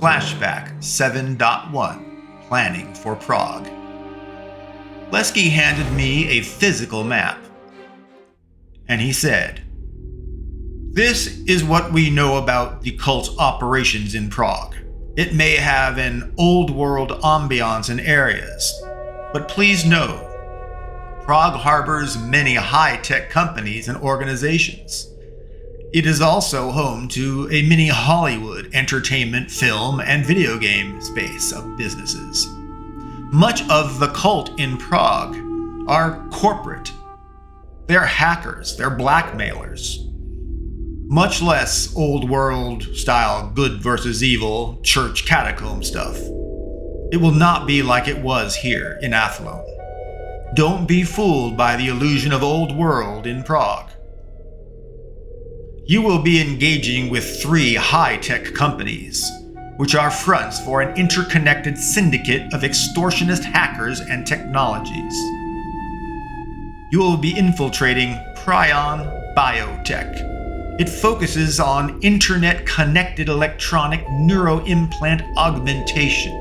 Flashback 7.1 Planning for Prague. Lesky handed me a physical map, and he said, "This is what we know about the cult's operations in Prague. It may have an old-world ambiance in areas, but please know, Prague harbors many high-tech companies and organizations. It is also home to a mini Hollywood entertainment, film, and video game space of businesses. Much of the cult in Prague are corporate. They're hackers, they're blackmailers. Much less old-world style good versus evil church catacomb stuff. It will not be like it was here in Athlone. Don't be fooled by the illusion of old world in Prague. You will be engaging with 3 high-tech companies, which are fronts for an interconnected syndicate of extortionist hackers and technologies. You will be infiltrating Prion Biotech. It focuses on internet-connected electronic neuroimplant augmentation.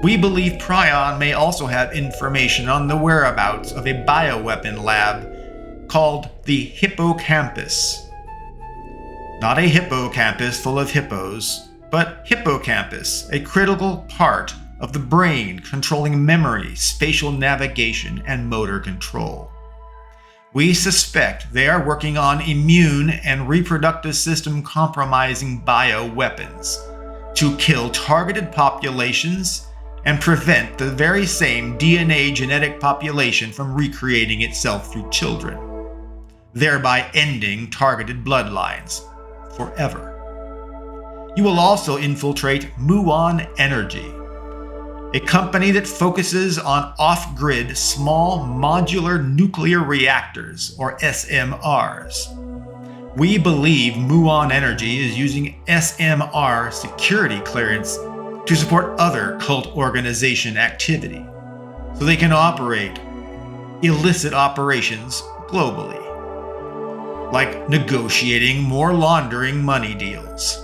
We believe Prion may also have information on the whereabouts of a bioweapon lab called the Hippocampus. Not a hippocampus full of hippos, but hippocampus, a critical part of the brain controlling memory, spatial navigation, and motor control. We suspect they are working on immune and reproductive system compromising bioweapons to kill targeted populations and prevent the very same DNA genetic population from recreating itself through children, thereby ending targeted bloodlines forever. You will also infiltrate Muon Energy, a company that focuses on off-grid small modular nuclear reactors, or SMRs. We believe Muon Energy is using SMR security clearance to support other cult organization activity, so they can operate illicit operations globally, like negotiating more laundering money deals,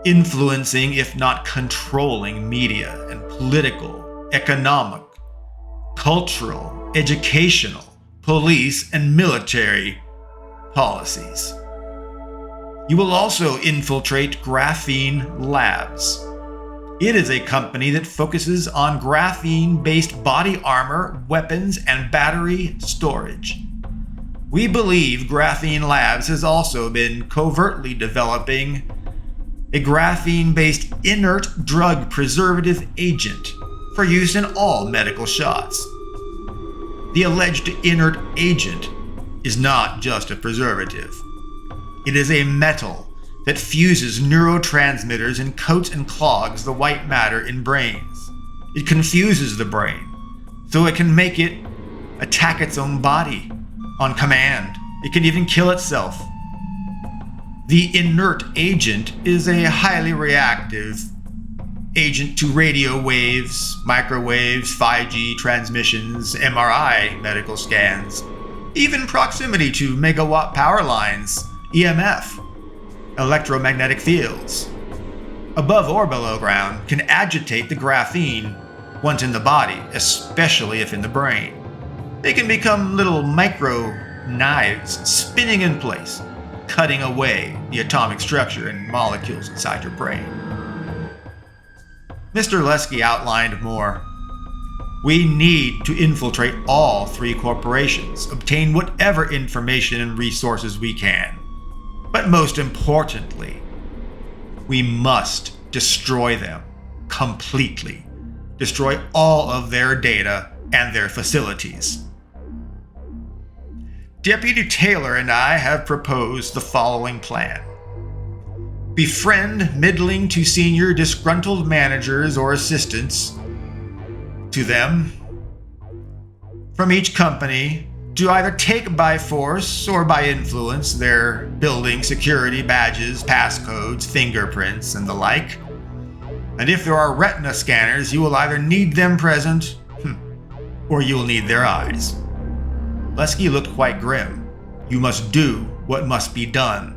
influencing if not controlling media and political, economic, cultural, educational, police, and military policies. You will also infiltrate Graphene Labs. It is a company that focuses on graphene-based body armor, weapons, and battery storage. We believe Graphene Labs has also been covertly developing a graphene-based inert drug preservative agent for use in all medical shots. The alleged inert agent is not just a preservative. It is a metal that fuses neurotransmitters and coats and clogs the white matter in brains. It confuses the brain, so it can make it attack its own body on command. It can even kill itself. The inert agent is a highly reactive agent to radio waves, microwaves, 5G transmissions, MRI medical scans, even proximity to megawatt power lines, EMF, electromagnetic fields. Above or below ground can agitate the graphene once in the body, especially if in the brain. They can become little micro knives spinning in place, cutting away the atomic structure and molecules inside your brain. Mr. Lesky outlined more. We need to infiltrate all 3 corporations, obtain whatever information and resources we can. But most importantly, we must destroy them completely. Destroy all of their data and their facilities. Deputy Taylor and I have proposed the following plan. Befriend middling to senior disgruntled managers or assistants to them from each company to either take by force or by influence their building security badges, passcodes, fingerprints, and the like. And if there are retina scanners, you will either need them present or you will need their eyes. Lesky looked quite grim. You must do what must be done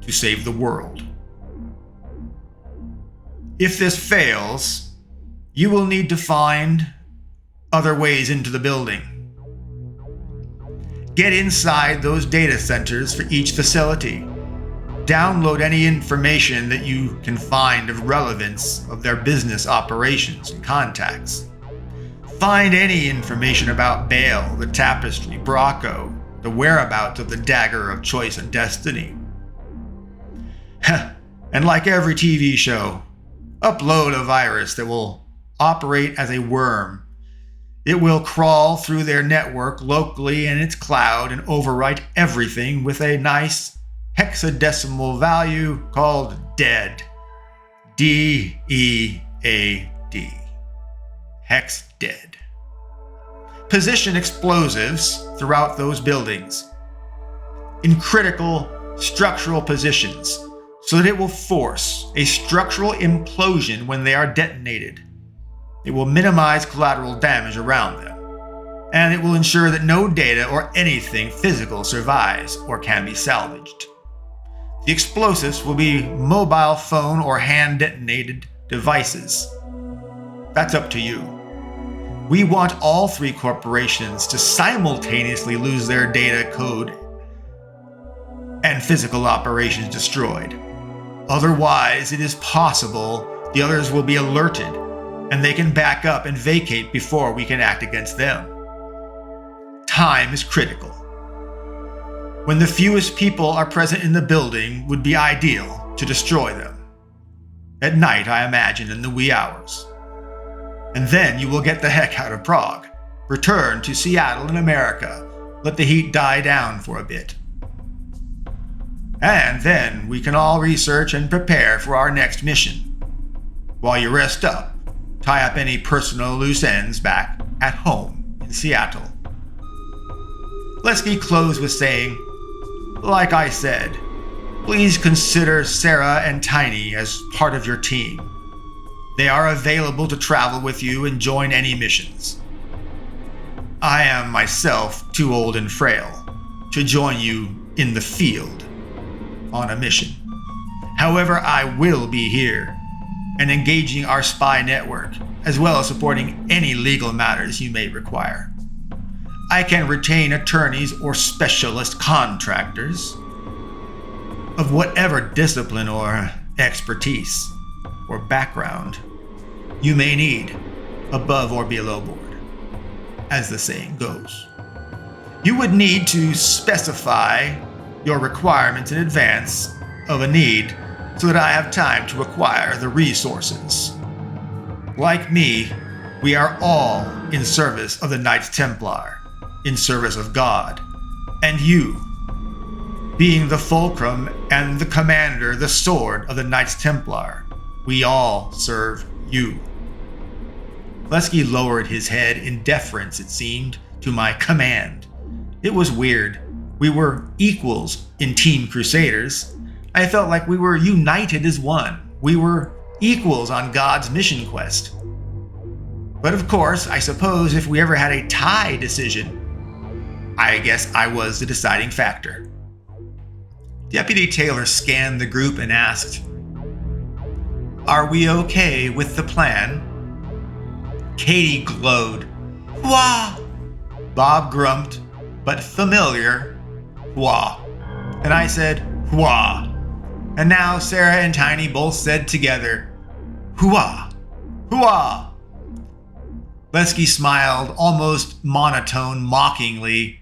to save the world. If this fails, you will need to find other ways into the building. Get inside those data centers for each facility. Download any information that you can find of relevance of their business operations and contacts. Find any information about Bale, the tapestry, Bracco, the whereabouts of the dagger of choice and destiny. And like every TV show, upload a virus that will operate as a worm. It will crawl through their network locally in its cloud and overwrite everything with a nice hexadecimal value called dead. D-E-A-D. Hex dead. Position explosives throughout those buildings in critical structural positions so that it will force a structural implosion when they are detonated. It will minimize collateral damage around them, and it will ensure that no data or anything physical survives or can be salvaged. The explosives will be mobile phone or hand-detonated devices. That's up to you. We want all three corporations to simultaneously lose their data code and physical operations destroyed. Otherwise, it is possible the others will be alerted and they can back up and vacate before we can act against them. Time is critical. When the fewest people are present in the building would be ideal to destroy them. At night, I imagine, in the wee hours. And then you will get the heck out of Prague, return to Seattle in America, let the heat die down for a bit. And then we can all research and prepare for our next mission. While you rest up, tie up any personal loose ends back at home in Seattle. Lesky closed with saying, like I said, please consider Sarah and Tiny as part of your team. They are available to travel with you and join any missions. I am myself too old and frail to join you in the field on a mission. However, I will be here and engaging our spy network, as well as supporting any legal matters you may require. I can retain attorneys or specialist contractors of whatever discipline or expertise or background you may need, above or below board, as the saying goes. You would need to specify your requirements in advance of a need so that I have time to acquire the resources. Like me, we are all in service of the Knights Templar, in service of God, and you, being the fulcrum and the commander, the sword of the Knights Templar, we all serve you. Lesky lowered his head in deference, it seemed, to my command. It was weird. We were equals in Team Crusaders. I felt like we were united as one. We were equals on God's mission quest. But of course, I suppose if we ever had a tie decision, I guess I was the deciding factor. Deputy Taylor scanned the group and asked, "Are we okay with the plan?" Katie glowed. "Wah!" Bob grumped, but familiar, "Wah." And I said, "Wah." And now Sarah and Tiny both said together, "Hooah! Hooah!" Lesky smiled, almost monotone, mockingly,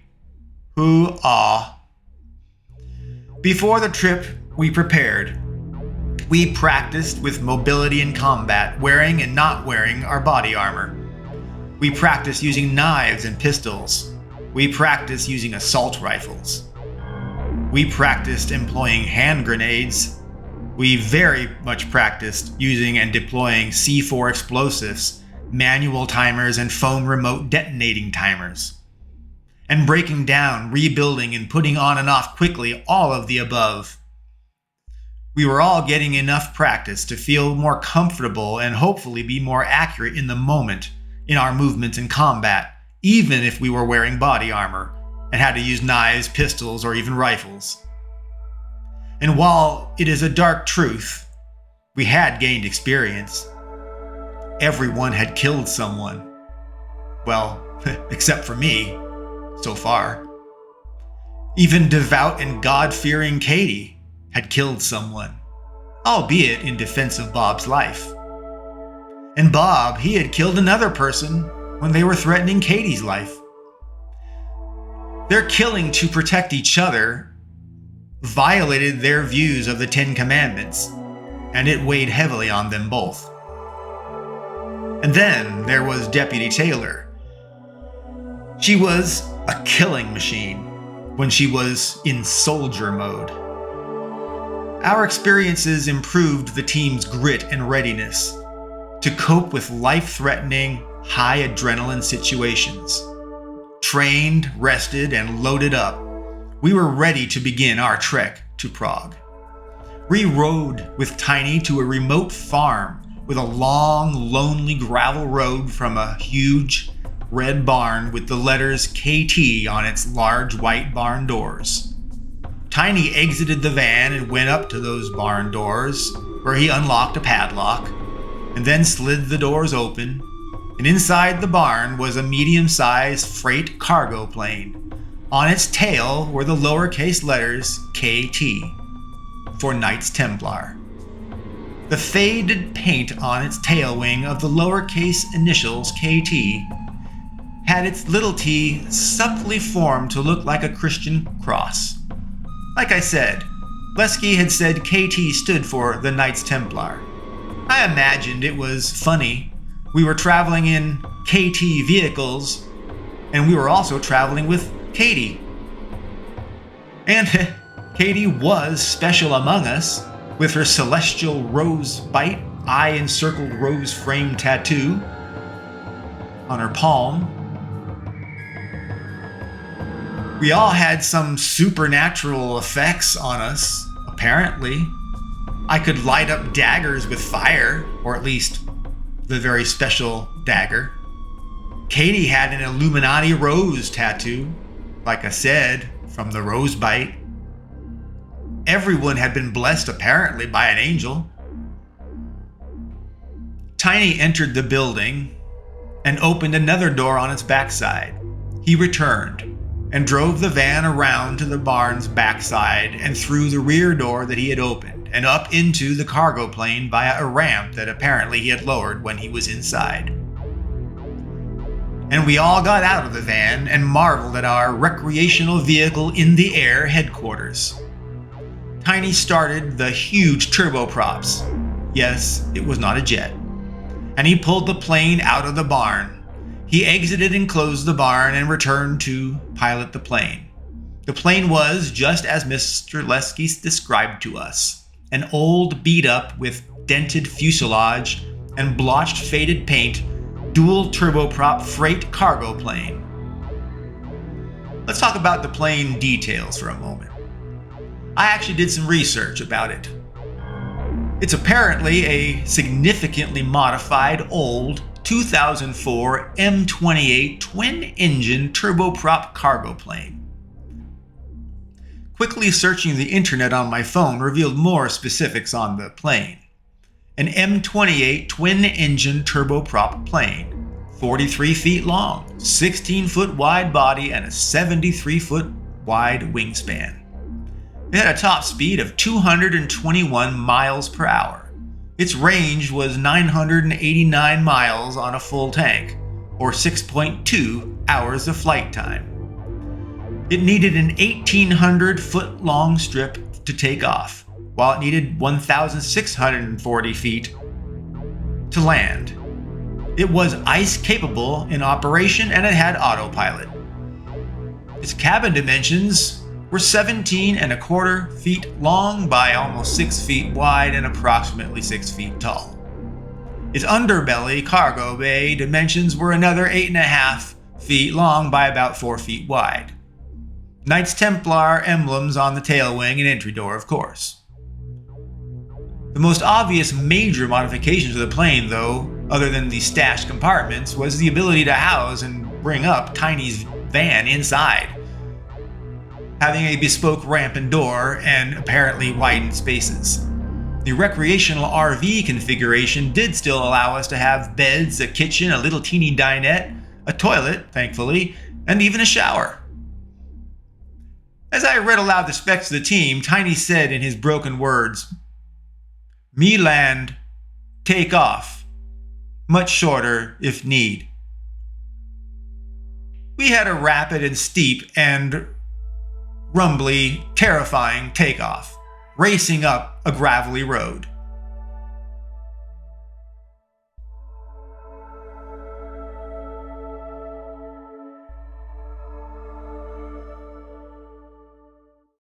"Hoo-ah." Before the trip, we prepared. We practiced with mobility in combat, wearing and not wearing our body armor. We practiced using knives and pistols. We practiced using assault rifles. We practiced employing hand grenades. We very much practiced using and deploying C4 explosives, manual timers, and foam remote detonating timers. And breaking down, rebuilding, and putting on and off quickly all of the above. We were all getting enough practice to feel more comfortable and hopefully be more accurate in the moment in our movements in combat, even if we were wearing body armor and had to use knives, pistols, or even rifles. And while it is a dark truth, We had gained experience. Everyone had killed someone. Well, except for me, so far. Even devout and God-fearing Katie had killed someone, albeit in defense of Bob's life. And Bob, he had killed another person when they were threatening Katie's life. Their killing to protect each other violated their views of the Ten Commandments, and it weighed heavily on them both. And then there was Deputy Taylor. She was a killing machine when she was in soldier mode. Our experiences improved the team's grit and readiness to cope with life-threatening, high adrenaline situations. Trained, rested, and loaded up, we were ready to begin our trek to Prague. We rode with Tiny to a remote farm with a long, lonely gravel road from a huge red barn with the letters KT on its large white barn doors. Tiny exited the van and went up to those barn doors, where he unlocked a padlock, and then slid the doors open, and inside the barn was a medium-sized freight cargo plane. On its tail were the lowercase letters KT, for Knights Templar. The faded paint on its tail wing of the lowercase initials KT had its little t subtly formed to look like a Christian cross. Like I said, Lesky had said KT stood for the Knights Templar. I imagined it was funny. We were traveling in KT vehicles, and we were also traveling with Katie. And Katie was special among us, with her celestial rose bite, eye-encircled rose frame tattoo on her palm. We all had some supernatural effects on us, apparently. I could light up daggers with fire, or at least the very special dagger. Katie had an Illuminati rose tattoo, like I said, from the rose bite. Everyone had been blessed apparently by an angel. Tiny entered the building and opened another door on its backside. He returned and drove the van around to the barn's backside and through the rear door that he had opened and up into the cargo plane via a ramp that apparently he had lowered when he was inside. And we all got out of the van and marveled at our recreational vehicle in the air headquarters. Tiny started the huge turboprops. Yes, it was not a jet. And he pulled the plane out of the barn. He exited and closed the barn and returned to pilot the plane. The plane was, just as Mr. Lesky described to us, an old beat-up with dented fuselage and blotched faded paint, dual turboprop freight cargo plane. Let's talk about the plane details for a moment. I actually did some research about it. It's apparently a significantly modified old 2004 M28 twin-engine turboprop cargo plane. Quickly searching the internet on my phone revealed more specifics on the plane. An M28 twin-engine turboprop plane, 43 feet long, 16-foot wide body, and a 73-foot wide wingspan. It had a top speed of 221 miles per hour. Its range was 989 miles on a full tank, or 6.2 hours of flight time. It needed an 1,800-foot-long strip to take off, while it needed 1,640 feet to land. It was ice-capable in operation, and it had autopilot. Its cabin dimensions were 17.25 feet long by almost 6 feet wide and approximately 6 feet tall. Its underbelly cargo bay dimensions were another 8.5 feet long by about 4 feet wide. Knights Templar emblems on the tail wing and entry door, of course. The most obvious major modification to the plane, though, other than the stashed compartments, was the ability to house and bring up Tiny's van inside, having a bespoke ramp and door and apparently widened spaces. The recreational RV configuration did still allow us to have beds, a kitchen, a little teeny dinette, a toilet, thankfully, and even a shower. As I read aloud the specs to the team, Tiny said in his broken words, "Me land, take off. Much shorter if need." We had a rapid and steep and rumbly, terrifying takeoff, racing up a gravelly road.